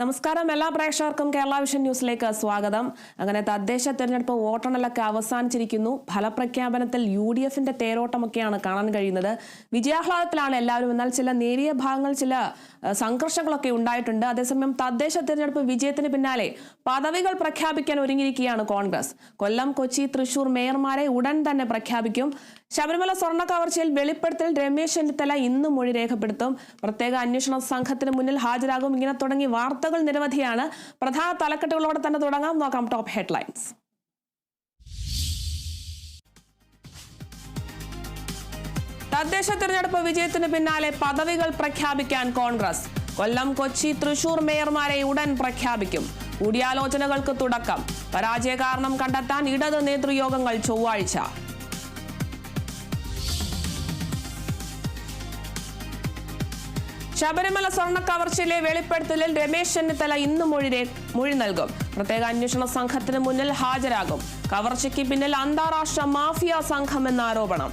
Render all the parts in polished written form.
നമസ്കാരം, എല്ലാ പ്രേക്ഷകർക്കും കേരള വിഷൻ ന്യൂസിലേക്ക് സ്വാഗതം. അങ്ങനെ തദ്ദേശ തെരഞ്ഞെടുപ്പ് വോട്ടെണ്ണലൊക്കെ അവസാനിച്ചിരിക്കുന്നു. ഫലപ്രഖ്യാപനത്തിൽ UDFന്റെ തേരോട്ടമൊക്കെയാണ് കാണാൻ കഴിയുന്നത്. വിജയാഹ്ലാദത്തിലാണ് എല്ലാവരും. എന്നാൽ ചില നേരിയ ഭാഗങ്ങൾ, ചില സംഘർഷങ്ങളൊക്കെ ഉണ്ടായിട്ടുണ്ട്. അതേസമയം തദ്ദേശ തെരഞ്ഞെടുപ്പ് വിജയത്തിന് പിന്നാലെ പദവികൾ പ്രഖ്യാപിക്കാൻ ഒരുങ്ങിയിരിക്കുകയാണ് കോൺഗ്രസ്. കൊല്ലം, കൊച്ചി, തൃശൂർ മേയർമാരെ ഉടൻ തന്നെ പ്രഖ്യാപിക്കും. ശബരിമല സ്വർണ്ണ കവർച്ചയിൽ വെളിപ്പെടുത്തൽ രമേശ് ചെന്നിത്തല ഇന്ന് മൊഴി രേഖപ്പെടുത്തും. പ്രത്യേക അന്വേഷണ സംഘത്തിന് മുന്നിൽ ഹാജരാകും. ഇങ്ങനെ തുടങ്ങി വാർത്തകൾ നിരവധിയാണ്. പ്രധാന തലക്കെട്ടുകളോടെ തന്നെ തുടങ്ങാം. നോക്കാം ടോപ്പ് ഹെഡ്ലൈൻസ്. തദ്ദേശ തെരഞ്ഞെടുപ്പ് വിജയത്തിന് പിന്നാലെ പദവികൾ പ്രഖ്യാപിക്കാൻ കോൺഗ്രസ്. കൊല്ലം, കൊച്ചി, തൃശൂർ മേയർമാരെ ഉടൻ പ്രഖ്യാപിക്കും. കൂടിയാലോചനകൾക്ക് തുടക്കം. പരാജയ കാരണം കണ്ടെത്താൻ ഇടത് നേതൃയോഗങ്ങൾ ചൊവ്വാഴ്ച. ശബരിമല സ്വർണ്ണ കവർച്ചയിലെ വെളിപ്പെടുത്തലിൽ രമേശ് ചെന്നിത്തല ഇന്ന് മൊഴി നൽകും. പ്രത്യേക അന്വേഷണ സംഘത്തിന് മുന്നിൽ ഹാജരാകും. കവർച്ചയ്ക്ക് പിന്നിൽ അന്താരാഷ്ട്ര മാഫിയ സംഘമെന്ന ആരോപണം.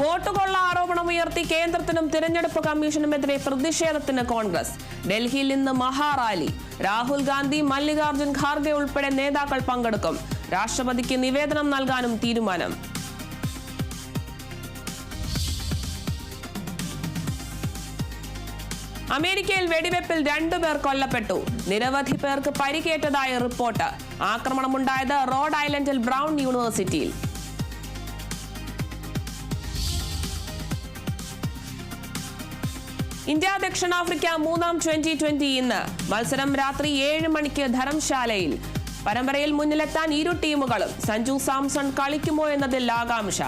വോട്ടുകൊള്ള ആരോപണം ഉയർത്തി കേന്ദ്രത്തിനും തിരഞ്ഞെടുപ്പ് കമ്മീഷനുമെതിരെ പ്രതിഷേധത്തിന് കോൺഗ്രസ്. ഡൽഹിയിൽ ഇന്ന് മഹാറാലി. രാഹുൽ ഗാന്ധി, മല്ലികാർജുൻ ഖാർഗെ ഉൾപ്പെടെ നേതാക്കൾ പങ്കെടുക്കും. രാഷ്ട്രപതിക്ക് നിവേദനം നൽകാനും തീരുമാനം. അമേരിക്കയിൽ വെടിവെപ്പിൽ 2 പേർ കൊല്ലപ്പെട്ടു. നിരവധി പേർക്ക് പരിക്കേറ്റതായി റിപ്പോർട്ട്. ആക്രമണമുണ്ടായത് റോഡ് ഐലൻഡിൽ ബ്രൗൺ യൂണിവേഴ്സിറ്റിയിൽ. ഇന്ത്യ ദക്ഷിണാഫ്രിക്ക 3-ാം T20 ഇന്ന്. മത്സരം രാത്രി 7 മണിക്ക് ധരംശാലയിൽ. പരമ്പരയിൽ മുന്നിലെത്താൻ ഇരു ടീമുകളും. സഞ്ജു സാംസൺ കളിക്കുമോ എന്നതിൽ ആകാംക്ഷ.